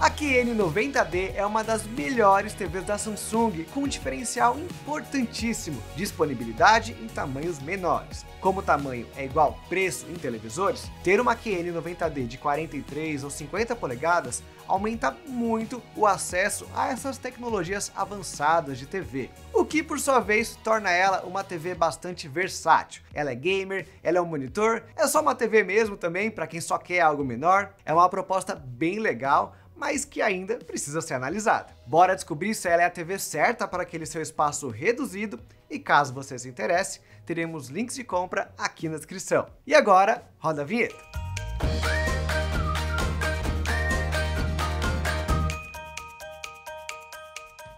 A QN90D é uma das melhores TVs da Samsung, com um diferencial importantíssimo: disponibilidade em tamanhos menores. Como o tamanho é igual preço em televisores, ter uma QN90D de 43 ou 50 polegadas aumenta muito o acesso a essas tecnologias avançadas de TV, o que por sua vez torna ela uma TV bastante versátil. Ela é gamer, ela é um monitor, é só uma TV mesmo também para quem só quer algo menor. É uma proposta bem legal, mas que ainda precisa ser analisada. Bora descobrir se ela é a TV certa para aquele seu espaço reduzido, e caso você se interesse, teremos links de compra aqui na descrição. E agora, roda a vinheta!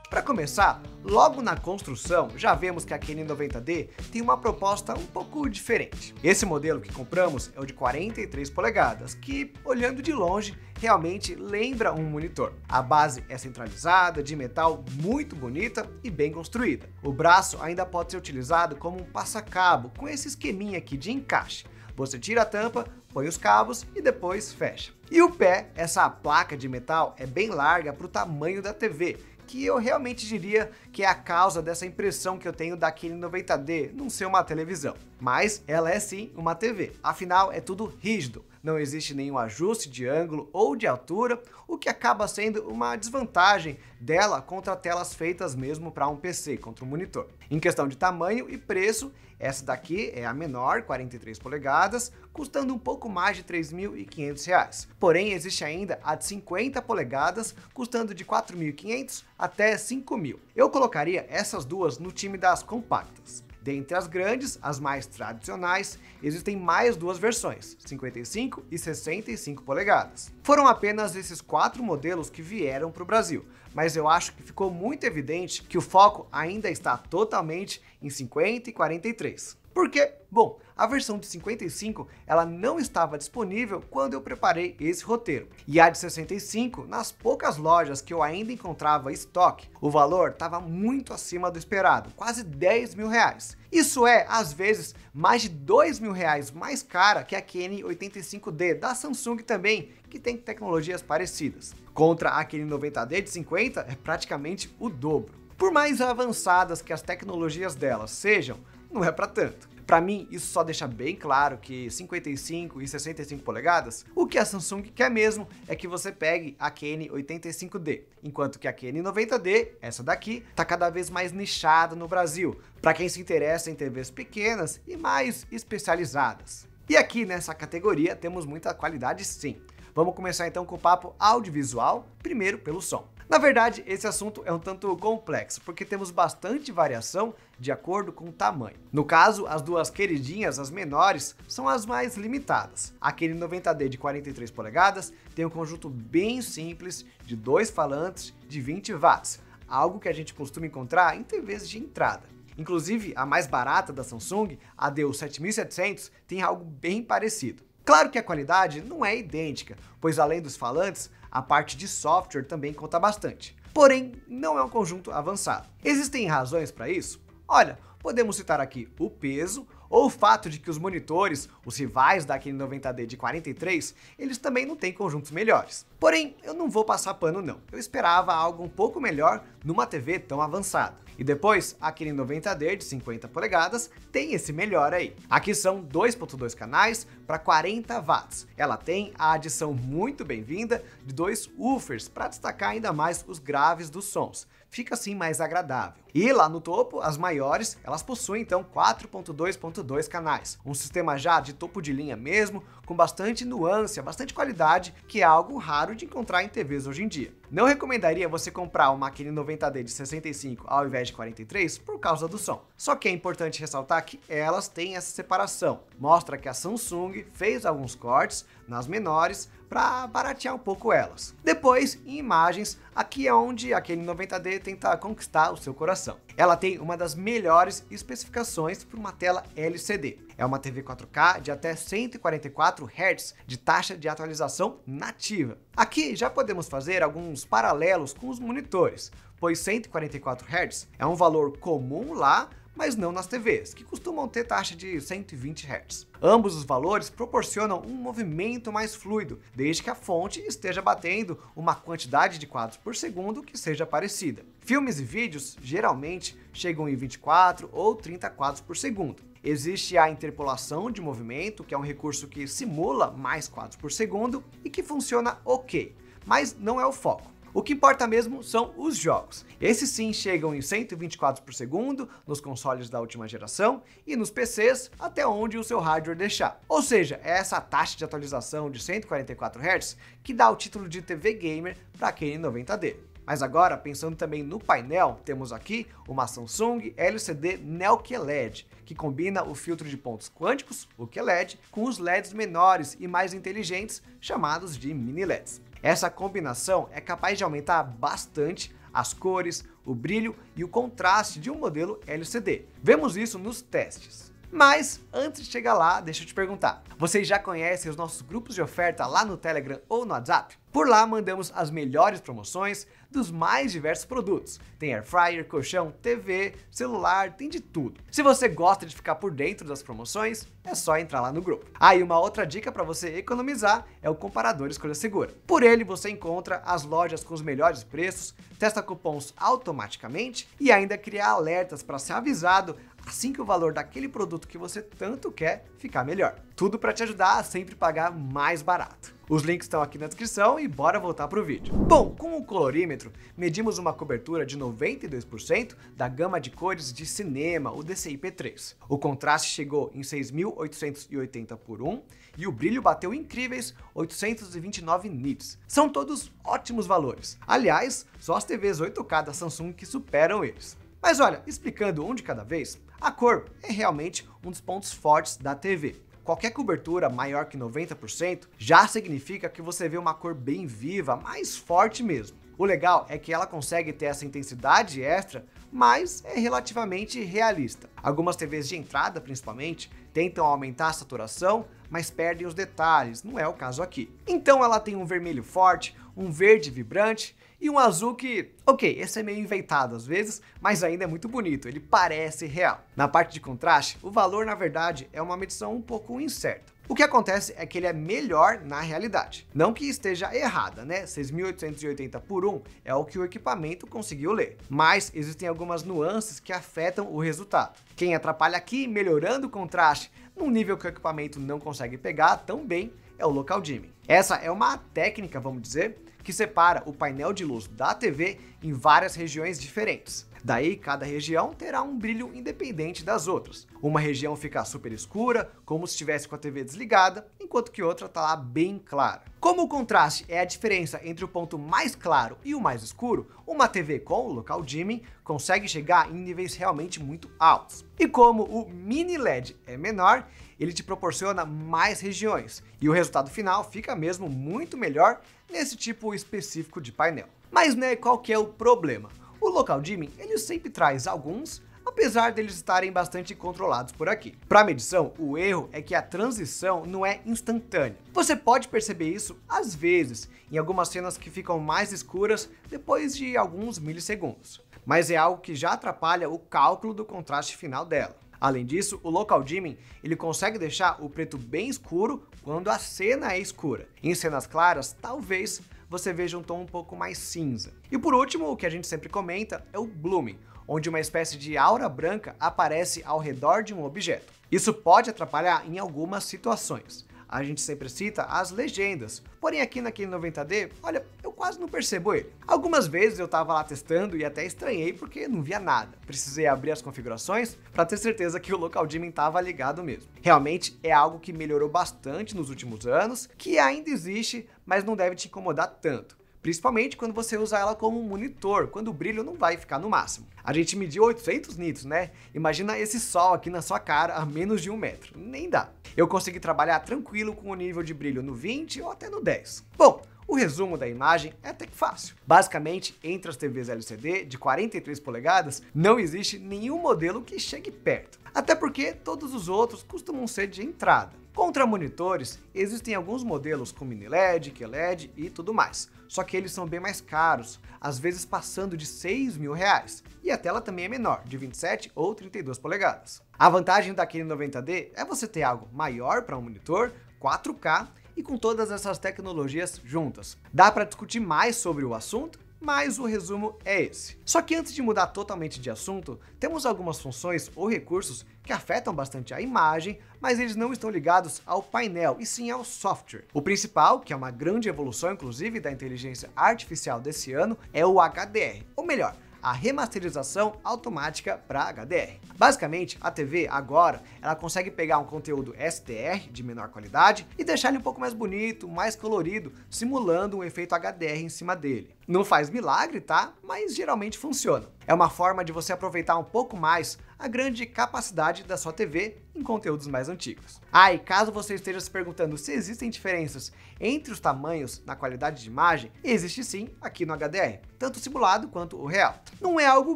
Para começar, logo na construção, já vemos que a QN90D tem uma proposta um pouco diferente. Esse modelo que compramos é o de 43 polegadas, que, olhando de longe, realmente lembra um monitor. A base é centralizada, de metal, muito bonita e bem construída. O braço ainda pode ser utilizado como um passa-cabo, com esse esqueminha aqui de encaixe. Você tira a tampa, põe os cabos e depois fecha. E o pé, essa placa de metal, é bem larga para o tamanho da TV, que eu realmente diria que é a causa dessa impressão que eu tenho da QN90D não ser uma televisão. Mas ela é sim uma TV, afinal é tudo rígido, não existe nenhum ajuste de ângulo ou de altura, o que acaba sendo uma desvantagem dela contra telas feitas mesmo para um PC, contra um monitor. Em questão de tamanho e preço, essa daqui é a menor, 43 polegadas, custando um pouco mais de R$ 3.500. Porém, existe ainda a de 50 polegadas, custando de R$ 4.500 até R$ 5.000. Eu colocaria essas duas no time das compactas. Dentre as grandes, as mais tradicionais, existem mais duas versões, 55 e 65 polegadas. Foram apenas esses 4 modelos que vieram para o Brasil, mas eu acho que ficou muito evidente que o foco ainda está totalmente em 50 e 43. Por quê? Bom, a versão de 55 ela não estava disponível quando eu preparei esse roteiro. E a de 65, nas poucas lojas que eu ainda encontrava estoque, o valor estava muito acima do esperado, quase R$ 10.000. Isso é, às vezes, mais de R$ 2.000 mais cara que a QN85D da Samsung também, que tem tecnologias parecidas. Contra a QN90D de 50 é praticamente o dobro. Por mais avançadas que as tecnologias delas sejam, não é para tanto. Para mim, isso só deixa bem claro que 55 e 65 polegadas, o que a Samsung quer mesmo é que você pegue a QN85D, enquanto que a QN90D, essa daqui, tá cada vez mais nichada no Brasil, para quem se interessa em TVs pequenas e mais especializadas. E aqui nessa categoria temos muita qualidade sim. Vamos começar então com o papo audiovisual, primeiro pelo som. Na verdade, esse assunto é um tanto complexo, porque temos bastante variação de acordo com o tamanho. No caso, as duas queridinhas, as menores, são as mais limitadas. A QN90D de 43 polegadas tem um conjunto bem simples de 2 falantes de 20 watts, algo que a gente costuma encontrar em TVs de entrada. Inclusive, a mais barata da Samsung, a DU7700, tem algo bem parecido. Claro que a qualidade não é idêntica, pois além dos falantes, a parte de software também conta bastante. Porém, não é um conjunto avançado. Existem razões para isso? Olha, podemos citar aqui o peso, ou o fato de que os monitores, os rivais da QN90D de 43, eles também não têm conjuntos melhores. Porém, eu não vou passar pano não, eu esperava algo um pouco melhor numa TV tão avançada. E depois, a QN90D de 50 polegadas tem esse melhor aí. Aqui são 2.2 canais para 40 watts. Ela tem a adição muito bem-vinda de 2 woofers para destacar ainda mais os graves dos sons. Fica assim mais agradável. E lá no topo, as maiores, elas possuem então 4.2.2 canais. Um sistema já de topo de linha mesmo, com bastante nuance, bastante qualidade, que é algo raro de encontrar em TVs hoje em dia. Não recomendaria você comprar uma QN90D de 65 ao invés de 43 por causa do som. Só que é importante ressaltar que elas têm essa separação. Mostra que a Samsung fez alguns cortes nas menores para baratear um pouco elas. Depois, em imagens, aqui é onde a QN90D tenta conquistar o seu coração. Ela tem uma das melhores especificações para uma tela LCD. É uma TV 4K de até 144 Hz de taxa de atualização nativa. Aqui já podemos fazer alguns paralelos com os monitores, pois 144 Hz é um valor comum lá, mas não nas TVs, que costumam ter taxa de 120 Hz. Ambos os valores proporcionam um movimento mais fluido, desde que a fonte esteja batendo uma quantidade de quadros por segundo que seja parecida. Filmes e vídeos geralmente chegam em 24 ou 30 quadros por segundo. Existe a interpolação de movimento, que é um recurso que simula mais quadros por segundo e que funciona ok, mas não é o foco. O que importa mesmo são os jogos. Esses sim chegam em 120 quadros por segundo nos consoles da última geração e nos PCs até onde o seu hardware deixar. Ou seja, é essa taxa de atualização de 144 Hz que dá o título de TV Gamer para aquele 90D. Mas agora, pensando também no painel, temos aqui uma Samsung LCD Neo QLED, que combina o filtro de pontos quânticos, o QLED, com os LEDs menores e mais inteligentes, chamados de mini LEDs. Essa combinação é capaz de aumentar bastante as cores, o brilho e o contraste de um modelo LCD. Vemos isso nos testes. Mas, antes de chegar lá, deixa eu te perguntar, vocês já conhecem os nossos grupos de oferta lá no Telegram ou no WhatsApp? Por lá mandamos as melhores promoções dos mais diversos produtos. Tem air fryer, colchão, TV, celular, tem de tudo. Se você gosta de ficar por dentro das promoções, é só entrar lá no grupo. Ah, e uma outra dica para você economizar é o comparador Escolha Segura. Por ele você encontra as lojas com os melhores preços, testa cupons automaticamente e ainda cria alertas para ser avisado assim que o valor daquele produto que você tanto quer ficar melhor. Tudo para te ajudar a sempre pagar mais barato. Os links estão aqui na descrição e bora voltar pro vídeo. Bom, com o colorímetro, medimos uma cobertura de 92% da gama de cores de cinema, o DCI-P3. O contraste chegou em 6.880 por 1 e o brilho bateu incríveis 829 nits. São todos ótimos valores. Aliás, só as TVs 8K da Samsung que superam eles. Mas olha, explicando um de cada vez, a cor é realmente um dos pontos fortes da TV. Qualquer cobertura maior que 90% já significa que você vê uma cor bem viva, mais forte mesmo. O legal é que ela consegue ter essa intensidade extra, mas é relativamente realista. Algumas TVs de entrada, principalmente, tentam aumentar a saturação, mas perdem os detalhes, não é o caso aqui. Então ela tem um vermelho forte, um verde vibrante e um azul que, ok, esse é meio inventado às vezes, mas ainda é muito bonito, ele parece real. Na parte de contraste, o valor na verdade é uma medição um pouco incerta. O que acontece é que ele é melhor na realidade. Não que esteja errada, né? 6.880 por 1 é o que o equipamento conseguiu ler. Mas existem algumas nuances que afetam o resultado. Quem atrapalha aqui, melhorando o contraste num nível que o equipamento não consegue pegar tão bem, é o local dimming. Essa é uma técnica, vamos dizer, que separa o painel de luz da TV em várias regiões diferentes. Daí, cada região terá um brilho independente das outras. Uma região fica super escura, como se estivesse com a TV desligada, enquanto que outra está lá bem clara. Como o contraste é a diferença entre o ponto mais claro e o mais escuro, uma TV com o local dimming consegue chegar em níveis realmente muito altos. E como o mini LED é menor, ele te proporciona mais regiões, e o resultado final fica mesmo muito melhor nesse tipo específico de painel. Mas né, qual que é o problema? O local dimming, ele sempre traz alguns, apesar deles estarem bastante controlados por aqui. Para medição, o erro é que a transição não é instantânea. Você pode perceber isso às vezes, em algumas cenas que ficam mais escuras depois de alguns milissegundos. Mas é algo que já atrapalha o cálculo do contraste final dela. Além disso, o local dimming ele consegue deixar o preto bem escuro quando a cena é escura. Em cenas claras, talvez você veja um tom um pouco mais cinza. E por último, o que a gente sempre comenta é o blooming, onde uma espécie de aura branca aparece ao redor de um objeto. Isso pode atrapalhar em algumas situações. A gente sempre cita as legendas, porém aqui naquele 90D, olha, eu quase não percebo ele. Algumas vezes eu tava lá testando e até estranhei porque não via nada. Precisei abrir as configurações para ter certeza que o local dimming tava ligado mesmo. Realmente é algo que melhorou bastante nos últimos anos, que ainda existe, mas não deve te incomodar tanto. Principalmente quando você usa ela como um monitor, quando o brilho não vai ficar no máximo. A gente mediu 800 nits, né? Imagina esse sol aqui na sua cara a menos de 1 metro. Nem dá. Eu consegui trabalhar tranquilo com o nível de brilho no 20 ou até no 10. Bom, o resumo da imagem é até que fácil. Basicamente, entre as TVs LCD de 43 polegadas, não existe nenhum modelo que chegue perto. Até porque todos os outros costumam ser de entrada. Contra monitores, existem alguns modelos com mini LED, QLED e tudo mais, só que eles são bem mais caros, às vezes passando de R$6.000, e a tela também é menor, de 27 ou 32 polegadas. A vantagem da K90D é você ter algo maior para um monitor, 4K e com todas essas tecnologias juntas. Dá para discutir mais sobre o assunto, mas o resumo é esse. Só que antes de mudar totalmente de assunto, temos algumas funções ou recursos que afetam bastante a imagem, mas eles não estão ligados ao painel, e sim ao software. O principal, que é uma grande evolução inclusive da inteligência artificial desse ano, é o HDR, ou melhor, a remasterização automática para HDR. Basicamente, a TV agora, ela consegue pegar um conteúdo SDR de menor qualidade e deixar ele um pouco mais bonito, mais colorido, simulando um efeito HDR em cima dele. Não faz milagre, tá? Mas geralmente funciona. É uma forma de você aproveitar um pouco mais a grande capacidade da sua TV em conteúdos mais antigos. E caso você esteja se perguntando se existem diferenças entre os tamanhos na qualidade de imagem, existe sim aqui no HDR, tanto o simulado quanto o real. Não é algo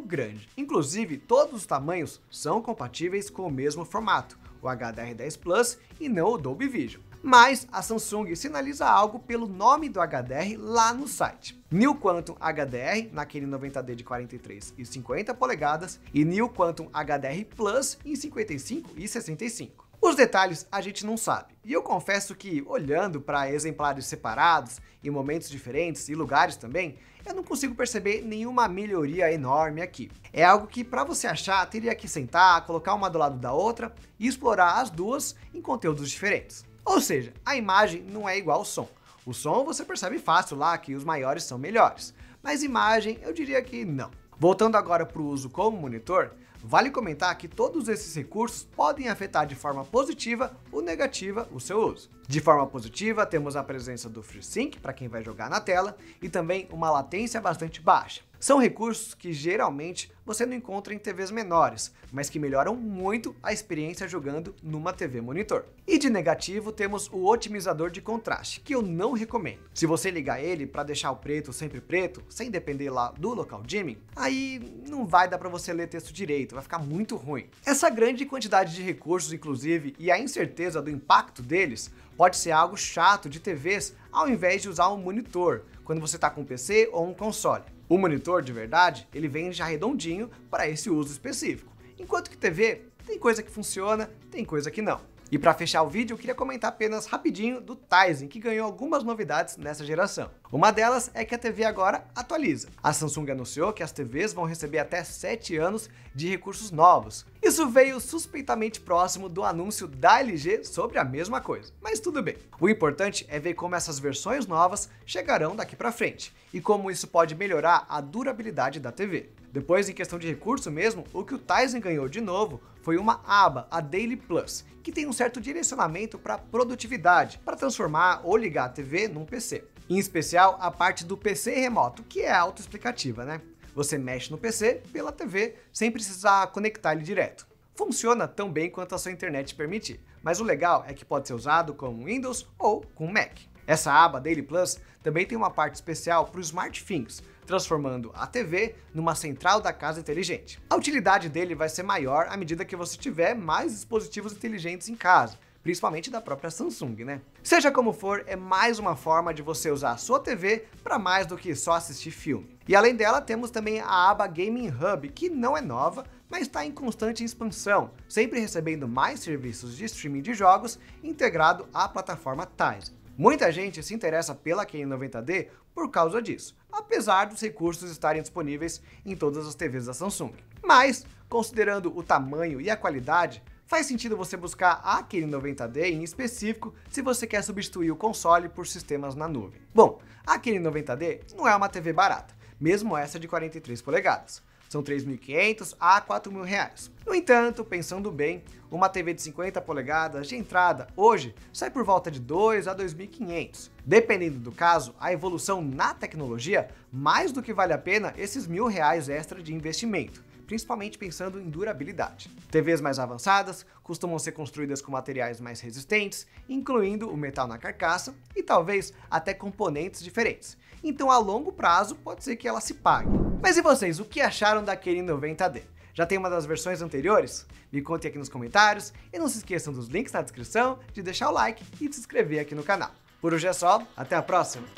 grande, inclusive todos os tamanhos são compatíveis com o mesmo formato, o HDR10 Plus e não o Dolby Vision. Mas a Samsung sinaliza algo pelo nome do HDR lá no site. New Quantum HDR naquele 90D de 43 e 50 polegadas e New Quantum HDR Plus em 55 e 65. Os detalhes a gente não sabe, e eu confesso que, olhando para exemplares separados, em momentos diferentes e lugares também, eu não consigo perceber nenhuma melhoria enorme aqui. É algo que, para você achar, teria que sentar, colocar uma do lado da outra e explorar as duas em conteúdos diferentes. Ou seja, a imagem não é igual ao som. O som você percebe fácil lá que os maiores são melhores, mas imagem eu diria que não. Voltando agora para o uso como monitor, vale comentar que todos esses recursos podem afetar de forma positiva ou negativa o seu uso. De forma positiva, temos a presença do FreeSync para quem vai jogar na tela e também uma latência bastante baixa. São recursos que geralmente você não encontra em TVs menores, mas que melhoram muito a experiência jogando numa TV monitor. E de negativo temos o otimizador de contraste, que eu não recomendo. Se você ligar ele para deixar o preto sempre preto, sem depender lá do local dimming, aí não vai dar para você ler texto direito, vai ficar muito ruim. Essa grande quantidade de recursos, inclusive, e a incerteza do impacto deles, pode ser algo chato de TVs ao invés de usar um monitor, quando você está com um PC ou um console. O monitor, de verdade, ele vem já redondinho para esse uso específico, enquanto que TV tem coisa que funciona, tem coisa que não. E para fechar o vídeo, eu queria comentar apenas rapidinho do Tizen, que ganhou algumas novidades nessa geração. Uma delas é que a TV agora atualiza. A Samsung anunciou que as TVs vão receber até 7 anos de recursos novos. Isso veio suspeitamente próximo do anúncio da LG sobre a mesma coisa, mas tudo bem. O importante é ver como essas versões novas chegarão daqui para frente e como isso pode melhorar a durabilidade da TV. Depois, em questão de recurso mesmo, o que o Tizen ganhou de novo foi uma aba, a Daily Plus, que tem um certo direcionamento para produtividade, para transformar ou ligar a TV num PC. Em especial, a parte do PC remoto, que é autoexplicativa, né? Você mexe no PC pela TV sem precisar conectar ele direto. Funciona tão bem quanto a sua internet permitir, mas o legal é que pode ser usado com Windows ou com Mac. Essa aba Daily Plus também tem uma parte especial para os SmartThings, transformando a TV numa central da casa inteligente. A utilidade dele vai ser maior à medida que você tiver mais dispositivos inteligentes em casa, principalmente da própria Samsung, né? Seja como for, é mais uma forma de você usar a sua TV para mais do que só assistir filme. E além dela, temos também a aba Gaming Hub, que não é nova, mas está em constante expansão, sempre recebendo mais serviços de streaming de jogos integrado à plataforma Tizen. Muita gente se interessa pela K90D por causa disso, apesar dos recursos estarem disponíveis em todas as TVs da Samsung. Mas, considerando o tamanho e a qualidade, faz sentido você buscar a K90D em específico se você quer substituir o console por sistemas na nuvem. Bom, a K90D não é uma TV barata, mesmo essa de 43 polegadas. São R$ 3.500 a R$ 4.000. No entanto, pensando bem, uma TV de 50 polegadas de entrada hoje sai por volta de R$ 2.000 a R$ 2.500. Dependendo do caso, a evolução na tecnologia mais do que vale a pena esses R$ 1.000 extra de investimento, principalmente pensando em durabilidade. TVs mais avançadas costumam ser construídas com materiais mais resistentes, incluindo o metal na carcaça e talvez até componentes diferentes. Então, a longo prazo, pode ser que ela se pague. Mas e vocês, o que acharam da K90D? Já tem uma das versões anteriores? Me contem aqui nos comentários e não se esqueçam dos links na descrição, de deixar o like e de se inscrever aqui no canal. Por hoje é só, até a próxima!